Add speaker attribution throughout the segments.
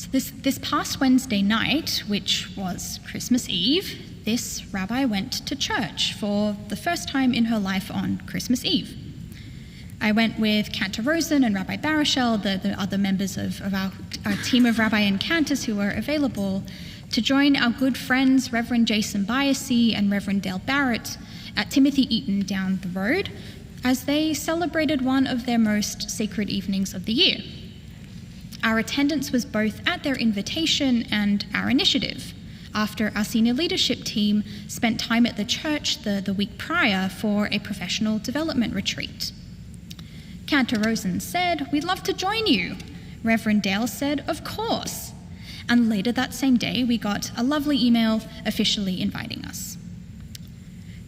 Speaker 1: So this past Wednesday night, which was Christmas Eve, this rabbi went to church for the first time in her life on Christmas Eve. I went with Cantor Rosen and Rabbi Baruchel, the other members of our team of rabbi and cantors who were available, to join our good friends Reverend Jason Biasy and Reverend Dale Barrett at Timothy Eaton down the road as they celebrated one of their most sacred evenings of the year. Our attendance was both at their invitation and our initiative, after our senior leadership team spent time at the church the week prior for a professional development retreat. Cantor Rosen said, "We'd love to join you." Reverend Dale said, "Of course." And later that same day, we got a lovely email officially inviting us.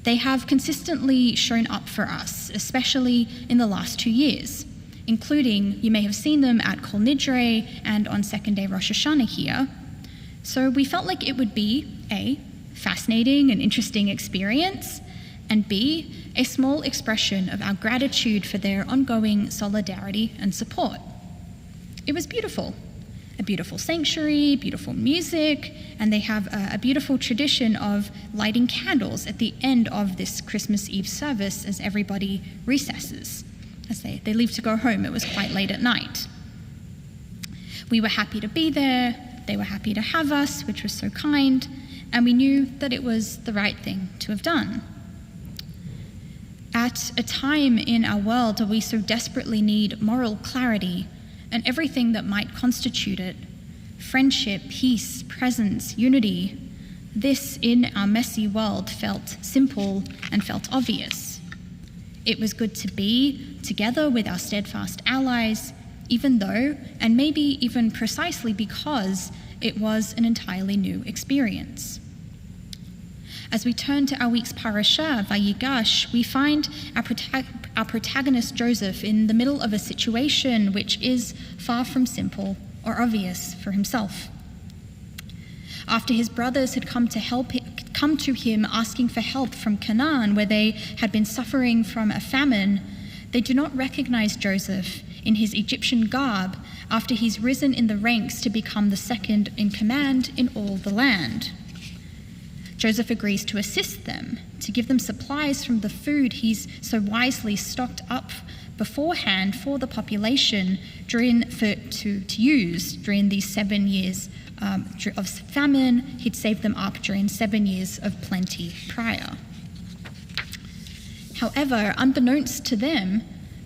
Speaker 1: They have consistently shown up for us, especially in the last 2 years, including, you may have seen them at Kol Nidre and on second day Rosh Hashanah here. So we felt like it would be A, fascinating and interesting experience, and B, a small expression of our gratitude for their ongoing solidarity and support. It was beautiful. A beautiful sanctuary, beautiful music, and they have a beautiful tradition of lighting candles at the end of this Christmas Eve service as everybody recesses. As they leave to go home, it was quite late at night. We were happy to be there, they were happy to have us, which was so kind, and we knew that it was the right thing to have done. At a time in our world where we so desperately need moral clarity and everything that might constitute it, friendship, peace, presence, unity, this in our messy world felt simple and felt obvious. It was good to be together with our steadfast allies, even though, and maybe even precisely because, it was an entirely new experience. As we turn to our week's parashah, Vayigash, we find our protagonist Joseph in the middle of a situation which is far from simple or obvious for himself. After his brothers had come to him asking for help from Canaan, where they had been suffering from a famine, they do not recognize Joseph in his Egyptian garb after he's risen in the ranks to become the second in command in all the land. Joseph agrees to assist them, to give them supplies from the food he's so wisely stocked up beforehand for the population to use during these 7 years of famine. He'd saved them up during 7 years of plenty prior. However, unbeknownst to them,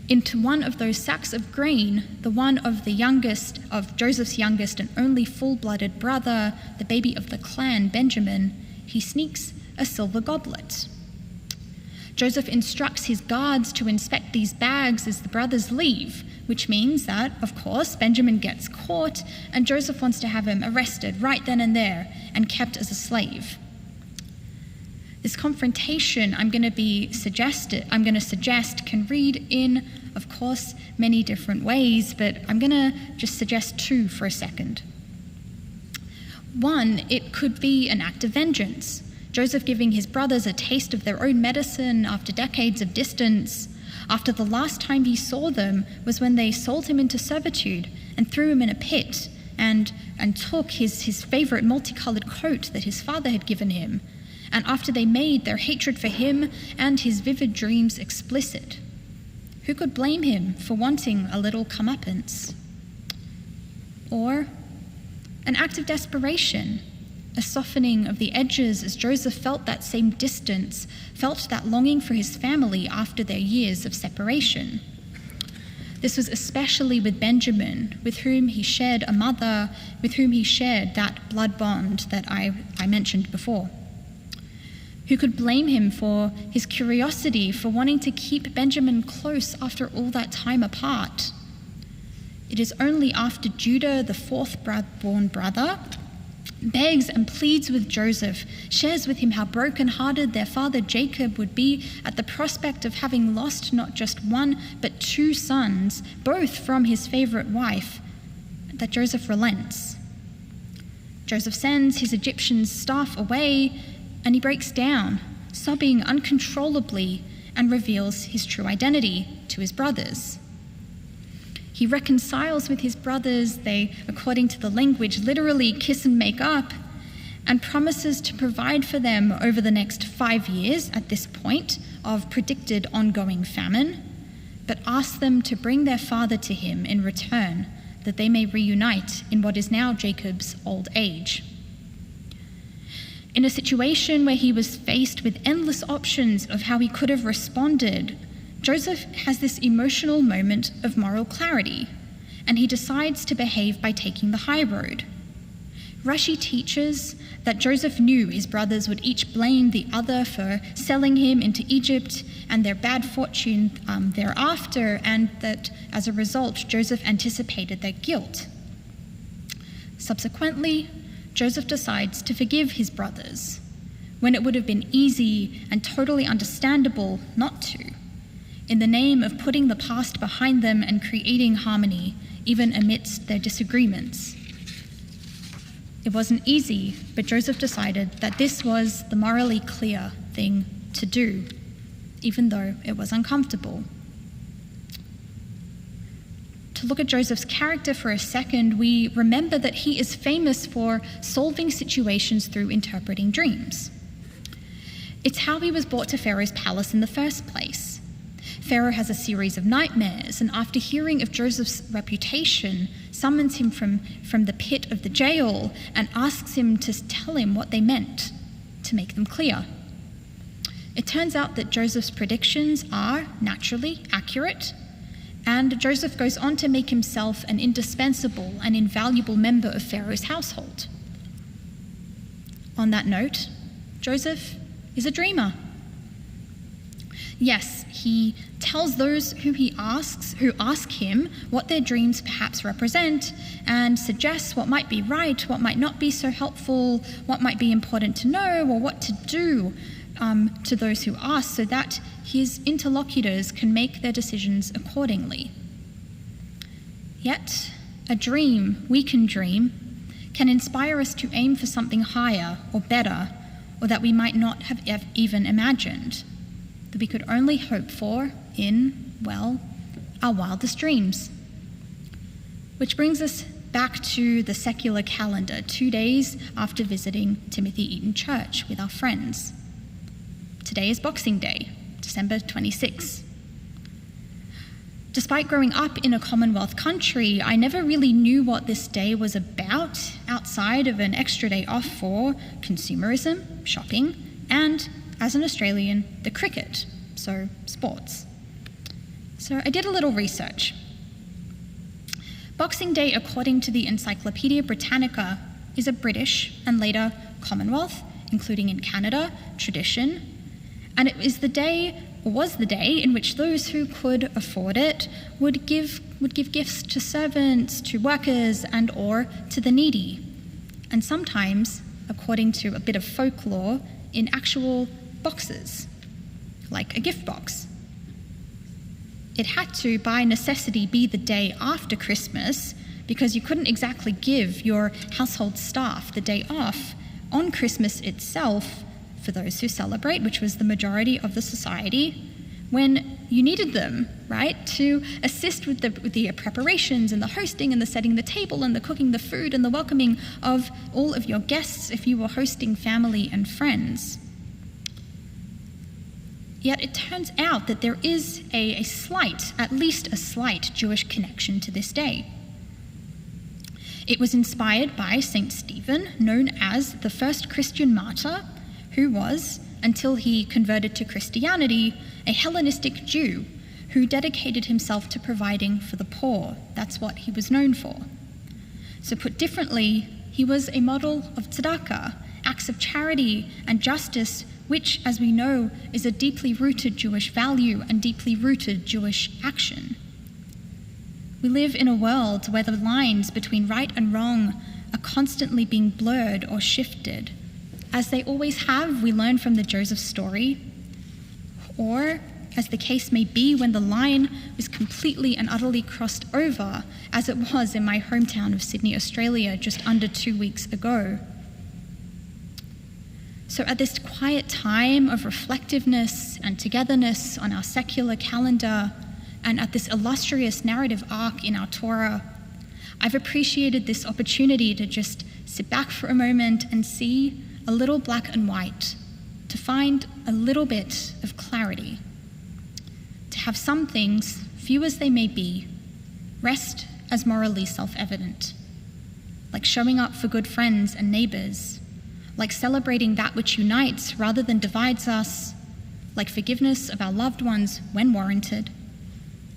Speaker 1: into one of those sacks of grain, the one of Joseph's youngest and only full-blooded brother, the baby of the clan, Benjamin, he sneaks a silver goblet. Joseph instructs his guards to inspect these bags as the brothers leave, which means that, of course, Benjamin gets caught and Joseph wants to have him arrested right then and there and kept as a slave. This confrontation I'm going to suggest can read in, of course, many different ways, but I'm going to just suggest two for a second. One, it could be an act of vengeance. Joseph giving his brothers a taste of their own medicine after decades of distance, after the last time he saw them was when they sold him into servitude and threw him in a pit and took his favorite multicolored coat that his father had given him, and after they made their hatred for him and his vivid dreams explicit. Who could blame him for wanting a little comeuppance? Or an act of desperation, a softening of the edges as Joseph felt that same distance, felt that longing for his family after their years of separation. This was especially with Benjamin, with whom he shared a mother, with whom he shared that blood bond that I mentioned before. Who could blame him for his curiosity, for wanting to keep Benjamin close after all that time apart? It is only after Judah, the fourth-born brother, begs and pleads with Joseph, shares with him how broken-hearted their father Jacob would be at the prospect of having lost not just one, but 2 sons, both from his favorite wife, that Joseph relents. Joseph sends his Egyptian staff away, and he breaks down, sobbing uncontrollably, and reveals his true identity to his brothers. He reconciles with his brothers. They, according to the language, literally kiss and make up, and promises to provide for them over the next 5 years at this point of predicted ongoing famine, but asks them to bring their father to him in return, that they may reunite in what is now Jacob's old age. In a situation where he was faced with endless options of how he could have responded, Joseph has this emotional moment of moral clarity, and he decides to behave by taking the high road. Rashi teaches that Joseph knew his brothers would each blame the other for selling him into Egypt and their bad fortune thereafter, and that as a result, Joseph anticipated their guilt. Subsequently, Joseph decides to forgive his brothers, when it would have been easy and totally understandable not to, in the name of putting the past behind them and creating harmony, even amidst their disagreements. It wasn't easy, but Joseph decided that this was the morally clear thing to do, even though it was uncomfortable. To look at Joseph's character for a second, we remember that he is famous for solving situations through interpreting dreams. It's how he was brought to Pharaoh's palace in the first place. Pharaoh has a series of nightmares, and after hearing of Joseph's reputation, summons him from the pit of the jail and asks him to tell him what they meant, to make them clear. It turns out that Joseph's predictions are naturally accurate, and Joseph goes on to make himself an indispensable and invaluable member of Pharaoh's household. On that note, Joseph is a dreamer. Yes, he tells those who ask him what their dreams perhaps represent, and suggests what might be right, what might not be so helpful, what might be important to know, or what to do to those who ask, so that his interlocutors can make their decisions accordingly. Yet, a dream, we can inspire us to aim for something higher or better, or that we might not have even imagined, that we could only hope for in, well, our wildest dreams. Which brings us back to the secular calendar, 2 days after visiting Timothy Eaton Church with our friends. Today is Boxing Day, December 26. Despite growing up in a Commonwealth country, I never really knew what this day was about outside of an extra day off for consumerism, shopping, and, as an Australian, the cricket, so sports. So I did a little research. Boxing Day, according to the Encyclopaedia Britannica, is a British and later Commonwealth, including in Canada, tradition, and it was the day in which those who could afford it would give gifts to servants, to workers, and or to the needy, and sometimes, according to a bit of folklore, in actual boxes, like a gift box. It had to, by necessity, be the day after Christmas, because you couldn't exactly give your household staff the day off on Christmas itself for those who celebrate, which was the majority of the society, when you needed them, right, to assist with the preparations and the hosting and the setting the table and the cooking the food and the welcoming of all of your guests if you were hosting family and friends. Yet it turns out that there is at least a slight Jewish connection to this day. It was inspired by St. Stephen, known as the first Christian martyr, who was, until he converted to Christianity, a Hellenistic Jew who dedicated himself to providing for the poor. That's what he was known for. So put differently, he was a model of tzedakah, acts of charity and justice, which, as we know, is a deeply rooted Jewish value and deeply rooted Jewish action. We live in a world where the lines between right and wrong are constantly being blurred or shifted. As they always have, we learn from the Joseph story, or, as the case may be, when the line was completely and utterly crossed over, as it was in my hometown of Sydney, Australia, just under 2 weeks ago. So at this quiet time of reflectiveness and togetherness on our secular calendar, and at this illustrious narrative arc in our Torah, I've appreciated this opportunity to just sit back for a moment and see a little black and white, to find a little bit of clarity, to have some things, few as they may be, rest as morally self-evident, like showing up for good friends and neighbors, like celebrating that which unites rather than divides us, like forgiveness of our loved ones when warranted,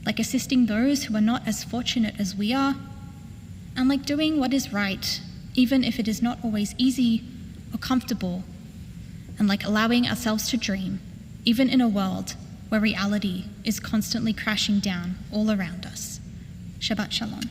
Speaker 1: like assisting those who are not as fortunate as we are, and like doing what is right, even if it is not always easy or comfortable, and like allowing ourselves to dream, even in a world where reality is constantly crashing down all around us. Shabbat Shalom.